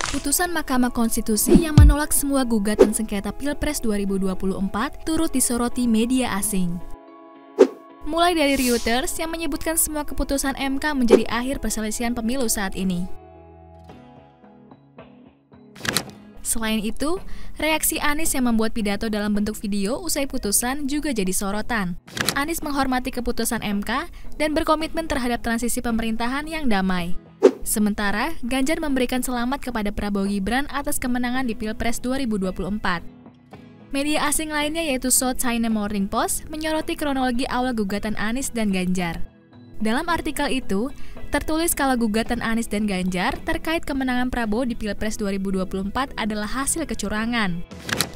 Putusan Mahkamah Konstitusi yang menolak semua gugatan sengketa Pilpres 2024 turut disoroti media asing. Mulai dari Reuters yang menyebutkan semua keputusan MK menjadi akhir perselisihan pemilu saat ini. Selain itu, reaksi Anies yang membuat pidato dalam bentuk video usai putusan juga jadi sorotan. Anies menghormati keputusan MK dan berkomitmen terhadap transisi pemerintahan yang damai. Sementara, Ganjar memberikan selamat kepada Prabowo Gibran atas kemenangan di Pilpres 2024. Media asing lainnya yaitu South China Morning Post menyoroti kronologi awal gugatan Anies dan Ganjar. Dalam artikel itu, tertulis kalau gugatan Anies dan Ganjar terkait kemenangan Prabowo di Pilpres 2024 adalah hasil kecurangan.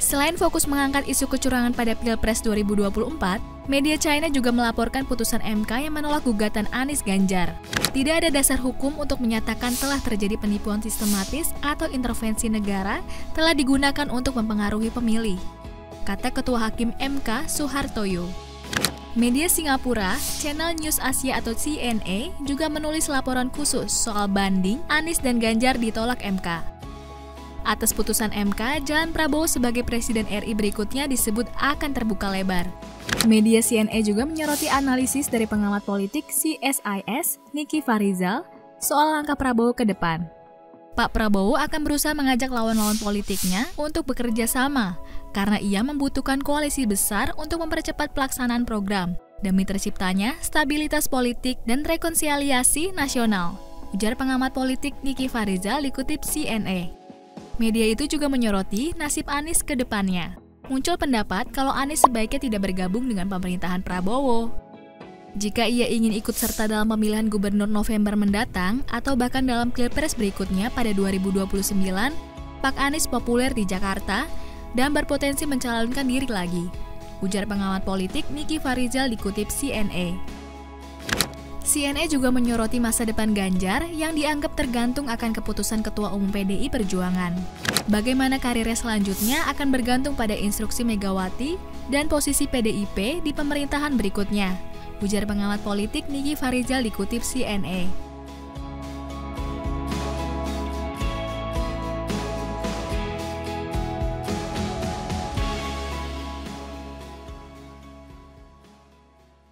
Selain fokus mengangkat isu kecurangan pada Pilpres 2024, media China juga melaporkan putusan MK yang menolak gugatan Anies Ganjar. Tidak ada dasar hukum untuk menyatakan telah terjadi penipuan sistematis atau intervensi negara telah digunakan untuk mempengaruhi pemilih, kata Ketua Hakim MK Suhartoyo. Media Singapura, Channel News Asia atau CNA, juga menulis laporan khusus soal banding Anies dan Ganjar ditolak MK. Atas putusan MK, jalan Prabowo sebagai Presiden RI berikutnya disebut akan terbuka lebar. Media CNA juga menyoroti analisis dari pengamat politik CSIS, Niki Farizal, soal langkah Prabowo ke depan. Pak Prabowo akan berusaha mengajak lawan-lawan politiknya untuk bekerja sama, karena ia membutuhkan koalisi besar untuk mempercepat pelaksanaan program, demi terciptanya stabilitas politik dan rekonsiliasi nasional, ujar pengamat politik Niki Farizal dikutip CNA. Media itu juga menyoroti nasib Anies ke depannya. Muncul pendapat kalau Anies sebaiknya tidak bergabung dengan pemerintahan Prabowo. Jika ia ingin ikut serta dalam pemilihan gubernur November mendatang atau bahkan dalam Pilpres berikutnya pada 2029, Pak Anies populer di Jakarta dan berpotensi mencalonkan diri lagi, ujar pengamat politik Niki Farizal dikutip CNA. CNA juga menyoroti masa depan Ganjar yang dianggap tergantung akan keputusan Ketua Umum PDI Perjuangan. Bagaimana karirnya selanjutnya akan bergantung pada instruksi Megawati dan posisi PDIP di pemerintahan berikutnya, ujar pengamat politik Niki Farizal dikutip CNA.